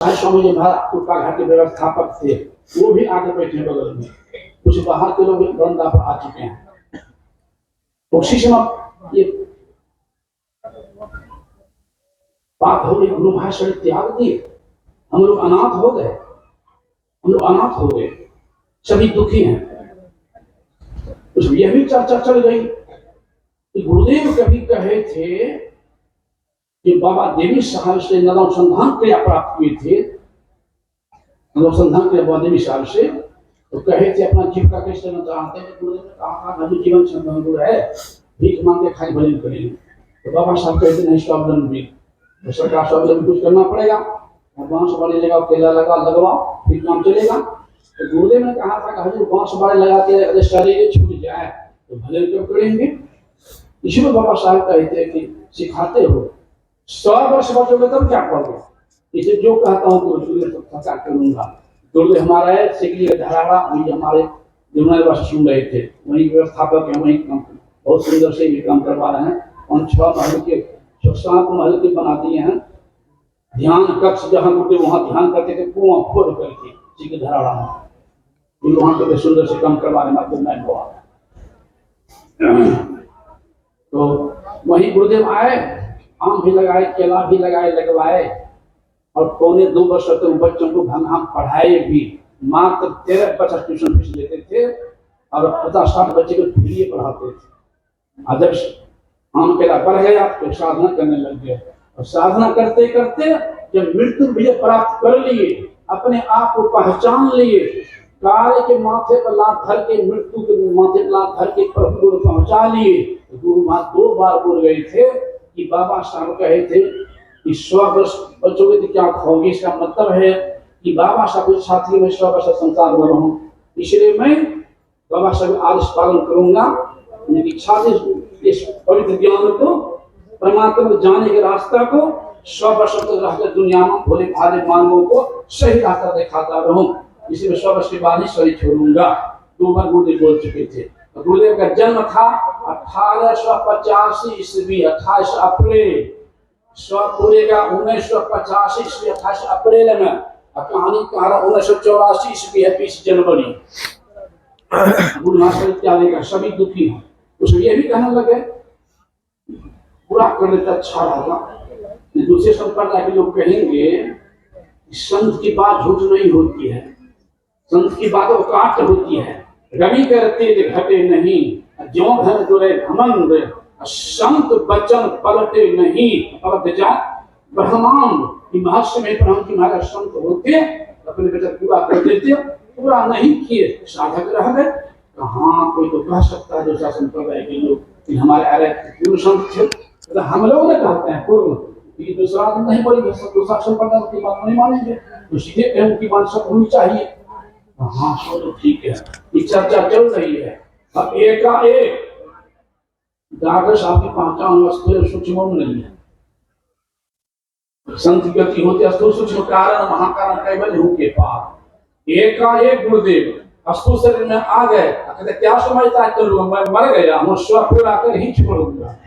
स्वामी जी महाराज कृपा घाट के व्यवस्थापक थे, वो भी आगे बैठे बगल में। कुछ बाहर के लोग बरंदा पर आ चुके हैं। उसी समय ये बात हो गई, गुरु महाराज शरीर त्याग दिए, हम लोग अनाथ हो गए, हम लोग अनाथ हो गए, सभी दुखी हैं। तो यह भी चर्चा चल गई कि गुरुदेव कभी कहे थे कि बाबा देवी साहब से नरोत्संधान क्रिया प्राप्त हुए थे, नरोत्संधान क्रिया बाबा देवी साहब से, तो कहे थे अपना जीविका कैसे न चाहते हैं। गुरुदेव ने कहा था जीवन संबंध है, भीख मांग के खाई भजन करेंगे। तो बाबा साहब कहते नहीं, स्वावलंबी तो सरकार स्वावलंबी कुछ करना पड़ेगा, बांस बाड़ी लगाओ, केला लगा लगवाओ, फिर काम चलेगा। तो गुरुदेव ने कहा था कि हजूर बांस बाड़ी लगाते शरीर छूट जाए तो भजन क्यों करेंगे। इसलिए बाबा साहब कहते हैं कि सिखाते हो 100 वर्ष बचोगे तब क्या करोगे, इसे जो कहता हूँ तो पता करूंगा। गुरुदेव हमारा है सिकली धराड़ा, वही हमारे जमुनावासी सुन रहे थे, वही व्यवस्थापक है, वही बहुत सुंदर से ये काम करवा रहे हैं। 5-6 महल के 7 महल के बना दिए हैं ध्यान कक्ष, जहाँ गुरुदेव वहाँ ध्यान करते थे, कुआं खोद करके सिकली धराड़ा में वहाँ पे सुंदर से काम करवा रहे हैं। तो वही गुरुदेव आए, आम भी लगाए, केला भी लगाए, लगवाए, और 1.25 वर्ष तक बच्चों को हम पढ़ाए भी। मात्र 13 बच्चा ट्यूशन फीस लेते थे और 50-60 बच्चे को फ्री पढ़ाते थे। आदर्श आम केला बढ़ गया तो साधना करने लग गए, और साधना करते करते जब मृत्यु विजय प्राप्त कर लिए, अपने आप को पहचान लिए, कार्य के माथे पर लात धर के, मृत्यु के माथे पर लात धर के प्रभु को पहुंचा लिए। गुरु महाराज 2 बार बोल गए थे कि बाबा साहब कहे थे कि 100 वर्ष बचोगे तो क्या खाओगे। इसका मतलब है कि बाबा साहब के साथी में 100 वर्ष संसार में रहूं, इसलिए मैं बाबा साहब आदेश पालन करूंगा। उनकी इच्छा से इस पवित्र ज्ञान को, परमात्मा को जाने के रास्ता को 100 वर्ष तक रहकर दुनिया में भोले भाले मानवों को सही रास्ता दिखाता रहूं, इसलिए 100 वर्ष के बाद ही शरीर छोड़ूंगा। 2 बार गुरुदेव बोल चुके थे। गुरुदेव का जन्म था 1885 ईस्वी 28 अप्रैल, पूरे का 1985 ईस्वी 28 अप्रैल में, कहानी कह रहा 1984 ईस्वी 20 जनवरी। गुरु महाराज त्याग का सभी दुखी हैं। उसमें ये भी कहने लगे पूरा कर लेता अच्छा रहेगा। दूसरे संप्रदाय के लोग कहेंगे संत की बात झूठ नहीं होती है, संत की बात काट होती है। रवि करते घटे नहीं, ज्यों धन जुड़े घमंड, संत बचन पलटे नहीं। अब जा ब्रह्मांड महर्षि में ब्रह्म की महाराज संत होते अपने बेटा पूरा कर देते, पूरा नहीं किए साधक रह गए। कहाँ कोई तो कह सकता है दूसरा संप्रदाय के लोग कि हमारे अरे पूर्व संत थे, तो हम लोग ने कहते हैं पूर्व कि दूसरा नहीं बोलेंगे, दूसरा संप्रदाय की बात नहीं मानेंगे, तो सीधे प्रेम की बात सब होनी चाहिए। हाँ तो ठीक है, चर्चा चल रही है। अब एकाएक डॉक्टर साहब की पहचान वस्तु सूक्ष्म में नहीं है। संत गति होती अस्तु सूक्ष्म कारण महाकारण कैवल हूं के पार। एकाएक गुरुदेव अस्तु शरीर में आ गए, कहते क्या समझता है तो मैं मर गया हूं, स्व पूरा कर ही छोड़ूंगा।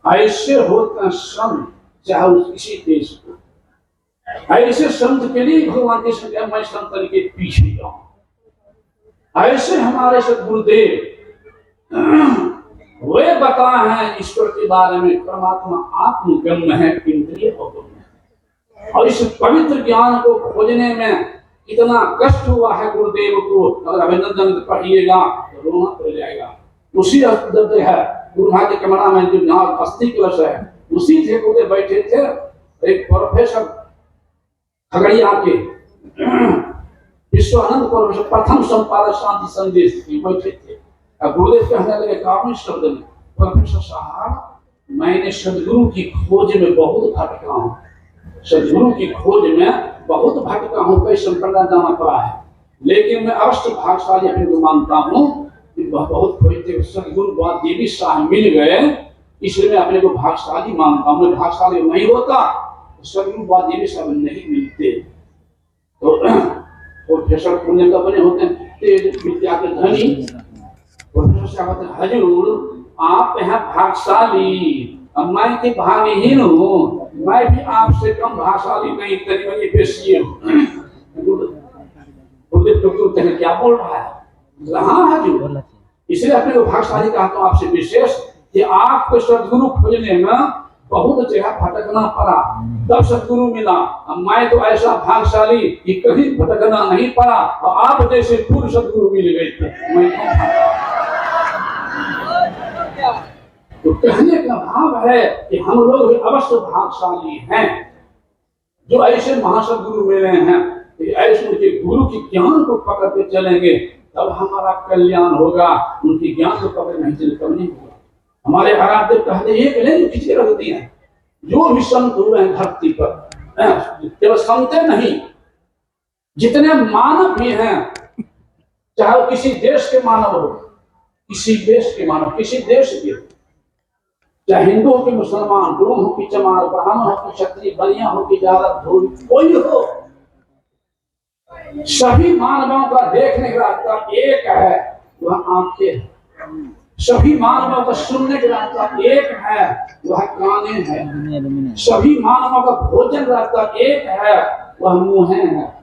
ऐसे होता संत चाहे किसी देश को, ऐसे संत के लिए भगवान के संग मैं संत के पीछे जाऊं। ऐसे हमारे सदगुरुदेव वे बताए हैं ईश्वर के बारे में, परमात्मा आत्मगम्य है, इंद्रिय अगम्य है। और इस पवित्र ज्ञान को खोजने में इतना कष्ट हुआ है गुरुदेव को, अगर अभिनंदन पढ़िएगा तो रोना पड़ जाएगा। उसी दर्द है गुरु महाराज के कमरा में जो यहाँ अस्थि कलश है, उसी थे गुरुदेव बैठे थे। एक प्रोफेसर खगड़िया के विश्वानंद प्रोफेसर प्रथम संपादक शांति संदेश बैठे थे। गुरुदेव कहने लगे काफी शब्द में, प्रोफेसर साहब मैंने सदगुरु की खोज में बहुत भटका हूँ, सदगुरु की खोज में बहुत भटका हूँ, कई संप्रदाय जाना पड़ा है, लेकिन मैं अवश्य भाग्यशाली अपने को मानता हूँ कि बहुत खोजते सदगुरु बाबा देवी साहब मिल गए, इसलिए मैं अपने को भाग्यशाली मानता हूँ। मैं भाग्यशाली नहीं होता सदगुरु बाबा देवी साहब नहीं मिलते। तो प्रोफेसर पुण्य का बने होते हैं, तेज विद्या के धनी। प्रोफेसर साहब कहते हैं हजूर आप हैं भाग्यशाली, अब मैं की भागहीन हूँ, मैं भी आपसे कम भाषाली नहीं, तरी मनी बेसिए हूँ। तो क्या बोल रहा है? हाँ हजूर, इसलिए अपने को भागशाली कहा तो आपसे विशेष कि आपको सदगुरु खोजने में बहुत जगह भटकना पड़ा, तब सदगुरु मिला। मैं तो ऐसा भागशाली कि कहीं भटकना नहीं पड़ा, और आप जैसे पूर्व सदगुरु मिल गए थे। मैं तो कहने का भाव है कि हम लोग अवश्य भागशाली हैं, जो ऐसे महासदगुरु मिले हैं, ऐसे उनके गुरु के ज्ञान को पकड़ के चलेंगे तब हमारा कल्याण होगा। उनके ज्ञान को पकड़ नहीं चले तब नहीं होगा। हमारे आराध्य कहते एक नहीं खींचे रखती हैं, जो भी संत हुए हैं धरती पर, केवल संते नहीं, जितने मानव भी हैं, चाहे वो किसी देश के मानव हो, किसी देश के मानव, किसी देश के, चाहे हिंदू हो कि मुसलमान, डोम हो कि चमार, ब्राह्मण हो कि क्षत्रिय, बनिया हो कि जादव, धोबी, कोई हो, सभी मानवों का देखने का रास्ता एक है, वह आंखें है। सभी मानवों का सुनने का रास्ता एक है, वह काने हैं। सभी मानवों का भोजन रास्ता एक है, वह मुंह है।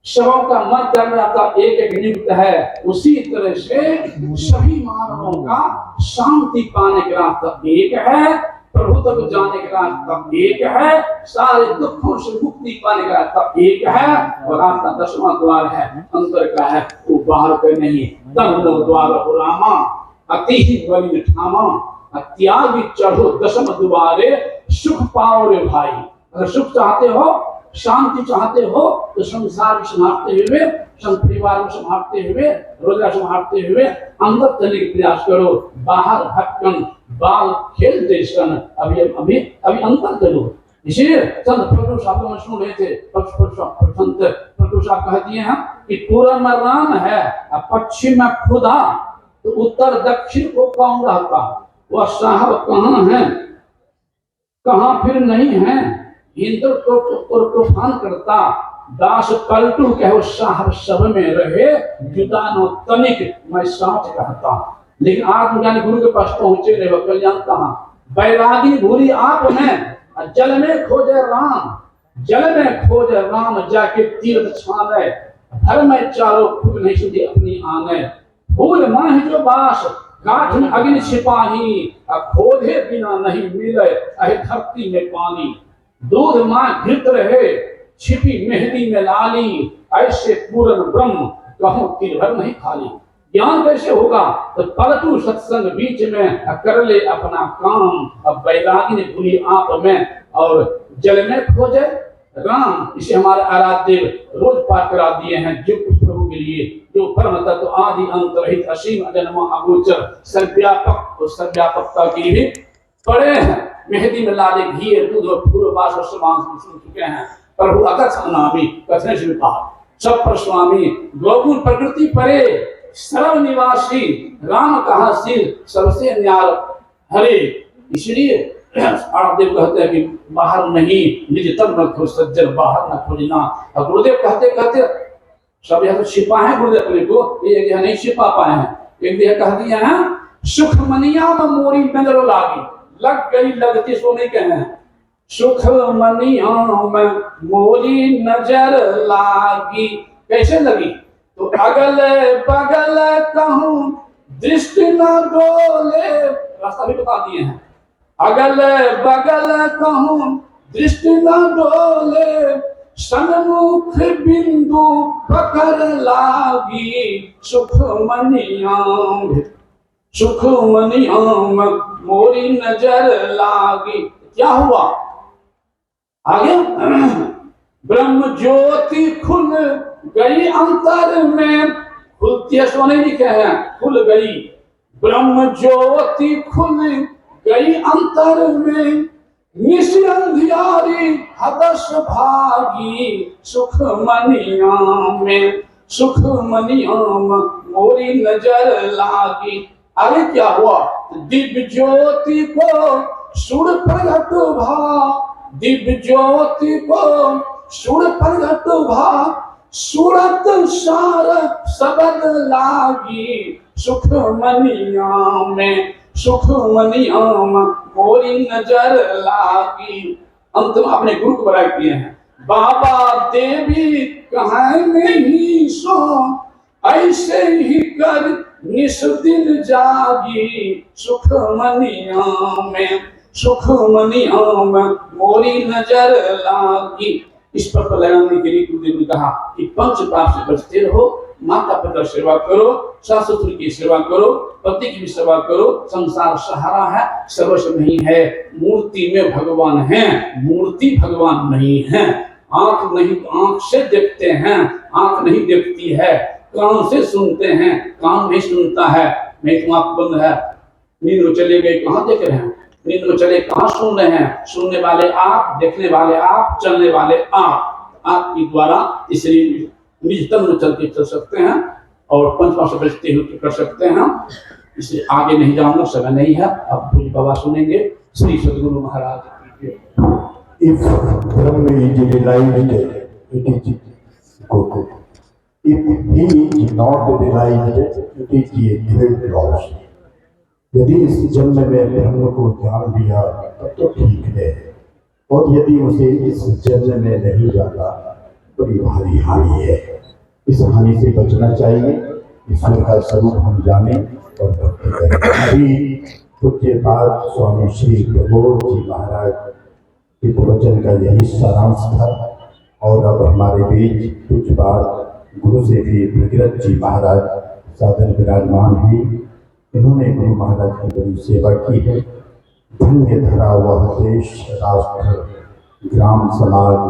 सबों का मन करने रास्ता एक एक नियुक्त है। उसी तरह से सभी मानवों का शांति पाने का रास्ता एक है, प्रभु तक जाने का रास्ता एक है, सारे दुखों से मुक्ति पाने का रास्ता एक है, और रास्ता 10वां द्वार है, अंतर का है, वो बाहर का नहीं। तब द्वार हो रामा अति ही बलि ठामा, त्यागी चढ़ो 10 द्वारे, सुख पाओ रे भाई। अगर सुख चाहते हो, शांति चाहते हो, तो संसार को संभालते हुए, संत परिवार को संभालते हुए, रोजगार संभालते हुए अंदर चलने का प्रयास करो। बाहर भटकन बाल खेलते सन, अभी अभी अभी अंतर चलो। इसलिए संत प्रभु साहब सुन रहे थे, संत प्रभु साहब कह दिए हैं कि पूरब में राम है, पश्चिम में खुदा, तो उत्तर दक्षिण को कौन रहता? वह साहब कहाँ है, कहाँ फिर नहीं है, इंद्र को तूफान करता, दास पलटू कहो साहब सब में रहे, जुदा नो तनिक मैं साच कहता। लेकिन आत्मज्ञानी गुरु के पास पहुंचे रहे, वह कल्याण कहाँ? बैरागी भूली आप में, जल में खोजे राम, जल में खोजे राम, जाके तीर्थ छाने, घर में चारों फूल नहीं सुधी अपनी आने। फूल माह जो बास, गाठ में अग्नि छिपाही, खोदे बिना नहीं मिले अहे धरती में पानी। दूध मां घृत रहे, छिपी मेहंदी में लाली, ऐसे पूर्ण ब्रह्म कहूं तीर भर नहीं खाली। ज्ञान कैसे होगा? तो पलटू सत्संग बीच में, कर ले अपना काम। अब बैरागी ने भूली आप में, और जल में खोजे राम। इसे हमारे आराध्य रोज पाठ करा दिए हैं, जो प्रभु के लिए, जो परम तत्व आदि अंत रहित असीम अजन्मा अगोचर सर्वव्यापक, और सर्वव्यापकता की भी पड़े हैं। मेहंदी में लाले घी दूध और फूल बास और समान सुन चुके हैं। प्रभु अकथ नामी कथने से कहा, सब पर स्वामी गोकुल प्रकृति परे, सर्व निवासी राम कहा सिर, सबसे न्यार हरे। इसलिए देव कहते हैं कि बाहर नहीं, निज तब न खोज सज्जन, बाहर न खोजना। और गुरुदेव कहते कहते सब यहाँ तो छिपा है गुरुदेव अपने को, ये यहाँ नहीं छिपा पाए हैं। एक दिन कह दिया है, सुख मनिया में मोरी नजर लागी, लग गई लगती सो नहीं कहे, सुख मनिया में मोरी नजर लागी। कैसे लगी? तो अगल बगल कहूं दृष्टि न डोले, रास्ता भी बता दिए हैं। अगल बगल कहूं दृष्टि न डोले, सन्मुख बिंदु पकड़ लागी, सुख मनियाम, सुख मनियाम मोरी नजर लागी। क्या हुआ आगे? ब्रह्म ज्योति खुल गई अंतर में, खुलती सोने लिखे हैं, खुल गई। ब्रह्म ज्योति खुल गई अंतर में, निशि अंधियारी हदस भागी, सुख मनियाम में, सुख मनियाम मोरी नजर लागी। आगे क्या हुआ? दिव्य ज्योति को सुर प्रगट भा, दिव्य ज्योति को सुर प्रगट भा, सूरत सार सबद लागी, सुख मनियाम में, सुख मनियाम मोरी नजर लागी। अंत में अपने गुरु को बधाई किए हैं, बाबा देवी कहाँ नहीं सो, ऐसे ही कर निस दिन जागी, सुख मनिया में, सुख मनिया में मोरी नजर लागी। इस पर लगाने के लिए गुरुदेव ने कहा कि पंच पाप से बचते रहो, माता पिता सेवा करो, सास ससुर की सेवा करो, पति की भी सेवा करो। संसार सहारा है, सर्वस्व नहीं है। मूर्ति में भगवान है, मूर्ति भगवान नहीं है। आंख नहीं, आंख से देखते हैं, आंख नहीं देखती है। कान से सुनते हैं, कान नहीं सुनता है। नहीं तो आंख बंद है, नींद में चले गए, कहाँ देख रहे हैं? नींद में चले कहाँ सुन रहे हैं? सुनने वाले आप, देखने वाले आप, चलने वाले आप। आपके द्वारा इसलिए निजतम में चल सकते हैं और पंचमा से बचते हुए कर सकते हैं। इसलिए आगे नहीं जाऊंगा, समय नहीं है। अब पूज्य बाबा सुनेंगे श्री सद्गुरु महाराज की। If Brahma is realized, it is good. If he is not realized, it is a great loss. यदि इस जन्म में ब्रह्म को जान लिया तब तो ठीक है, और यदि उसे इस जन्म में नहीं जाना बड़ी भारी हानि है। इस हानि से बचना चाहिए। ईश्वर का स्वरूप हम जाने और भक्ति करें। अभी पूज्य पाद स्वामी श्री प्रबोध जी महाराज के प्रवचन का यही सारांश था। और अब हमारे बीच कुछ बात गुरु से भी भगीरथ जी महाराज सादर विराजमान हैं। इन्होंने गुरु महाराज की बड़ी सेवा की है। धन्य धरा वह देश, राष्ट्र, ग्राम, समाज,